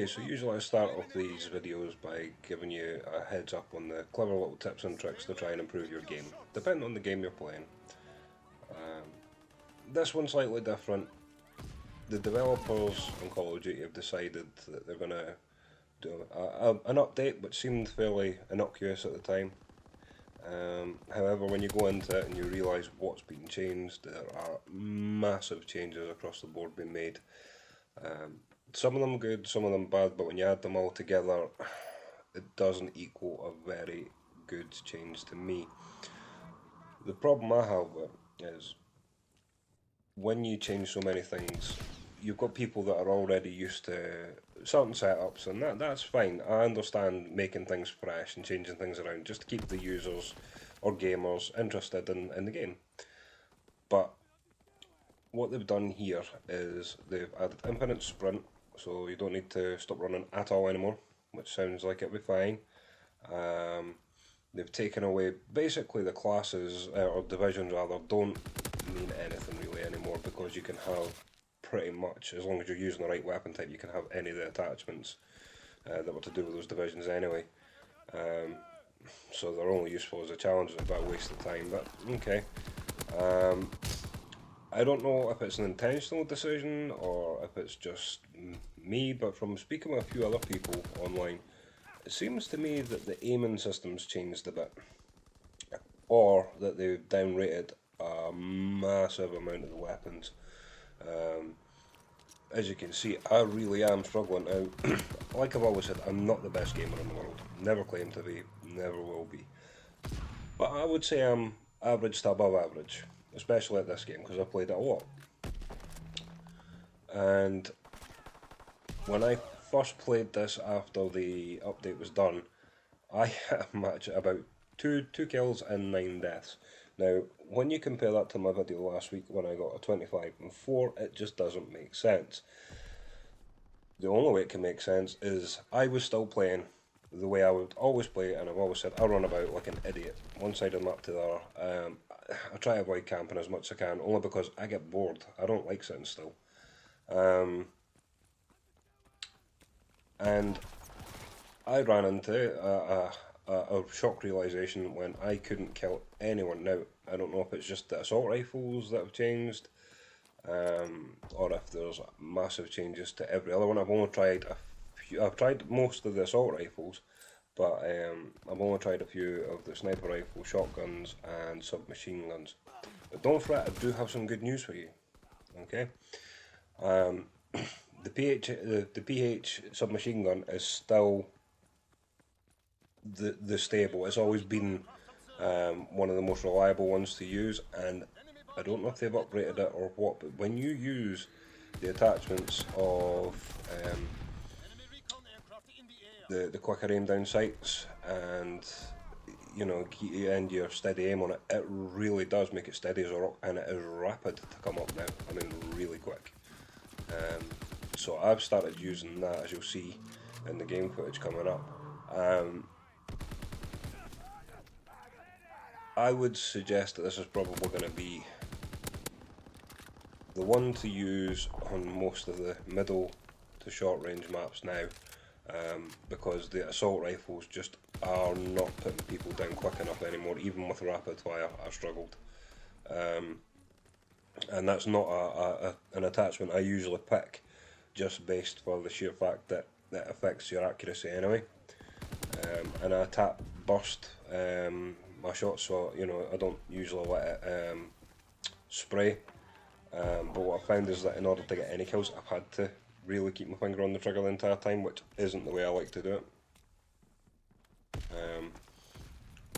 Okay, so usually I start off these videos by giving you a heads up on the clever little tips and tricks to try and improve your game, depending on the game you're playing. This one's slightly different. The developers on Call of Duty have decided that they're going to do an update which seemed fairly innocuous at the time. However, when you go into it and you realise what's been changed, there are massive changes across the board being made. Some of them good, some of them bad, but when you add them all together, it doesn't equal a very good change to me. The problem I have with it is when you change so many things, you've got people that are already used to certain setups, and that's fine. I understand making things fresh and changing things around just to keep the users or gamers interested in the game. But what they've done here is they've added infinite sprint, so you don't need to stop running at all anymore, which sounds like it'll be fine. They've taken away basically the classes, or divisions rather, don't mean anything really anymore, because you can have pretty much, as long as you're using the right weapon type, you can have any of the attachments that were to do with those divisions anyway. So they're only useful as a challenge, it's about a waste of time, but okay. I don't know if it's an intentional decision or if it's just me, but from speaking with a few other people online, it seems to me that the aiming system's changed a bit, or that they've downrated a massive amount of the weapons. As you can see, I really am struggling now. Like I've always said, I'm not the best gamer in the world. Never claimed to be, never will be. But I would say I'm average to above average, especially at this game, because I've played it a lot. And when I first played this after the update was done, I had a match at about two kills and 9 deaths. Now, when you compare that to my video last week when I got a 25 and 4, it just doesn't make sense. The only way it can make sense is I was still playing the way I would always play, and I've always said I run about like an idiot, one side of the map to the other. I try to avoid camping as much as I can, only because I get bored. I don't like sitting still. And I ran into a shock realisation when I couldn't kill anyone. Now, I don't know if it's just the assault rifles that have changed, or if there's massive changes to every other one. I've only tried a few. I've tried most of the assault rifles, but I've only tried a few of the sniper rifle, shotguns, and submachine guns. But don't fret, I do have some good news for you. Okay, the PH submachine gun is still the stable. It's always been one of the most reliable ones to use, and I don't know if they've upgraded it or what, but when you use the attachments of the quicker aim down sights and and your steady aim on it, it really does make it steady as a rock, and it is rapid to come up now. I mean, really quick. So I've started using that, as you'll see in the game footage coming up. I would suggest that this is probably going to be the one to use on most of the middle to short range maps now, because the assault rifles just are not putting people down quick enough anymore. Even with rapid fire, I've struggled. And that's not an attachment I usually pick, just based for the sheer fact that it affects your accuracy anyway. And I tap burst my shots, so I don't usually let it spray. But what I found is that in order to get any kills, I've had to really keep my finger on the trigger the entire time, which isn't the way I like to do it.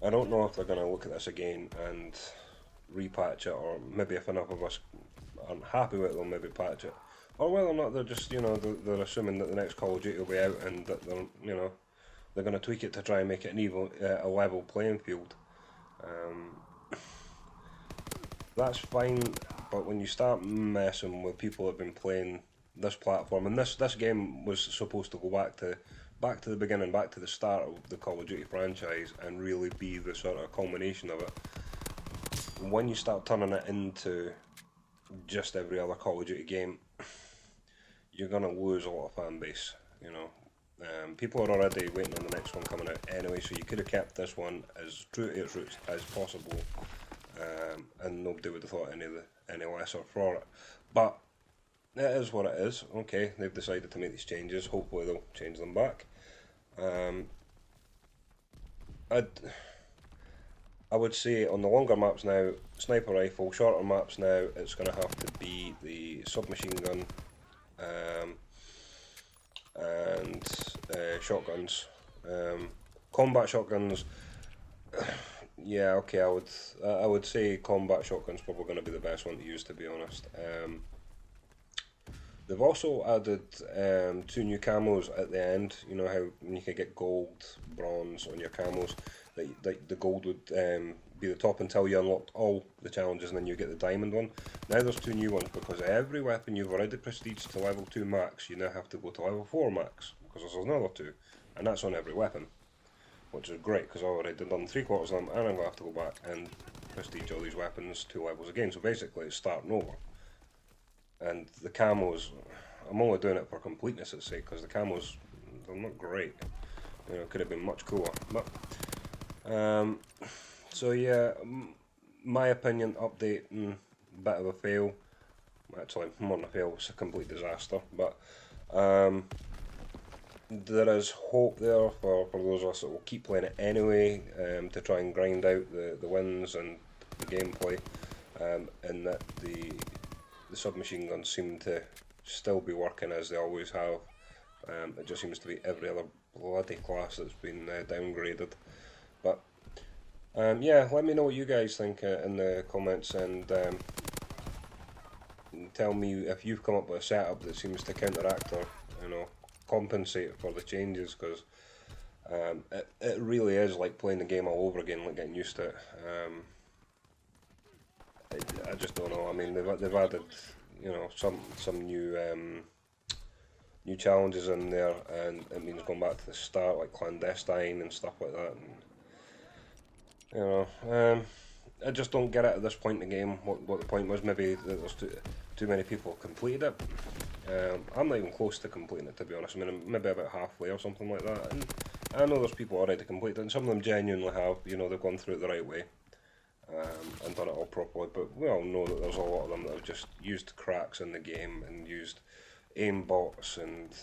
I don't know if they're going to look at this again and repatch it, or maybe if enough of us aren't happy with it, they'll maybe patch it, or whether or not they're just they're assuming that the next Call of Duty will be out and that they're going to tweak it to try and make it a level playing field. That's fine, but when you start messing with people that have been playing this platform, and this game was supposed to go back to the beginning, back to the start of the Call of Duty franchise, and really be the sort of culmination of it. When you start turning it into just every other Call of Duty game, you're going to lose a lot of fan base. you know. People are already waiting on the next one coming out anyway, so you could have kept this one as true to its roots as possible, and nobody would have thought any lesser for it. But it is what it is. Okay, they've decided to make these changes. Hopefully they'll change them back. I would say on the longer maps now, sniper rifle. Shorter maps now, it's going to have to be the submachine gun, and shotguns. Combat shotguns. Yeah, okay. I would say combat shotguns probably going to be the best one to use, to be honest. They've also added 2 new camos at the end. You know how when you can get gold, bronze on your camos, that the gold would be the top until you unlocked all the challenges, and then you get the diamond one. Now there's 2 new ones, because every weapon you've already prestiged to level 2 max, you now have to go to level 4 max, because there's another 2, and that's on every weapon, which is great, because I've already done 3/4 of them, and I'm going to have to go back and prestige all these weapons 2 levels again, so basically it's starting over. And the camos, I'm only doing it for completeness' sake, because the camos, they're not great. You know, could have been much cooler. But so yeah, my opinion, update, bit of a fail. Actually, more than a fail, it's a complete disaster. But there is hope there for those of us that will keep playing it anyway, to try and grind out the wins and the gameplay, and that the submachine guns seem to still be working as they always have. It just seems to be every other bloody class that's been downgraded. But yeah, let me know what you guys think in the comments, and tell me if you've come up with a setup that seems to counteract or, you know, compensate for the changes, because it really is like playing the game all over again, like getting used to it. I just don't know. I mean, they've added, you know, some new challenges in there, and it means going back to the start, like clandestine and stuff like that. And, you know, I just don't get it at this point in the game. What the point was? Maybe that there's too many people completed it. I'm not even close to completing it, to be honest. I mean, maybe about halfway or something like that. And I know there's people already completed it, and some of them genuinely have. You know, they've gone through it the right way. And done it all properly, but we all know that there's a lot of them that have just used cracks in the game and used aim bots, and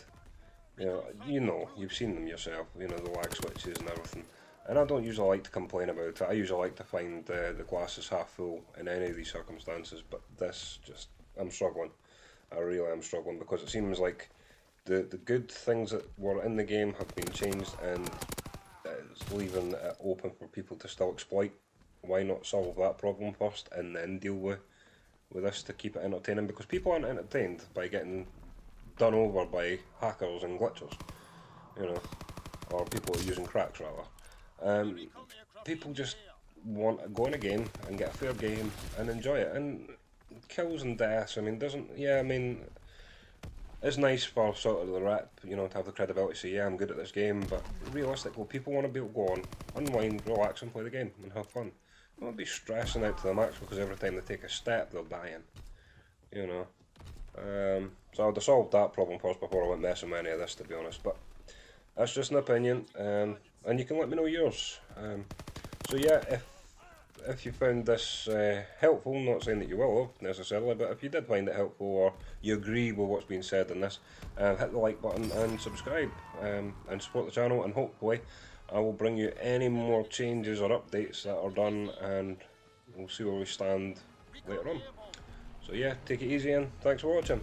you've seen them yourself, you know, the lag switches and everything. And I don't usually like to complain about it. I usually like to find the glass is half full in any of these circumstances, but this just, I'm struggling. I really am struggling, because it seems like the good things that were in the game have been changed, and it's leaving it open for people to still exploit. Why not solve that problem first and then deal with this to keep it entertaining? Because people aren't entertained by getting done over by hackers and glitchers, you know, or people using cracks rather. People just want to go in a game and get a fair game and enjoy it. And kills and deaths, I mean, it's nice for sort of the rep, you know, to have the credibility to say, yeah, I'm good at this game, but realistically, people want to be able to go on, unwind, relax and play the game and have fun. They won't be stressing out to the max because every time they take a step, they're dying, you know. So I would have solved that problem first before I went messing with any of this, to be honest, but that's just an opinion, and you can let me know yours. So yeah, if you found this helpful, not saying that you will have necessarily, but if you did find it helpful or you agree with what's being said in this, hit the like button and subscribe, and support the channel, and hopefully I will bring you any more changes or updates that are done, and we'll see where we stand later on. So yeah, take it easy and thanks for watching.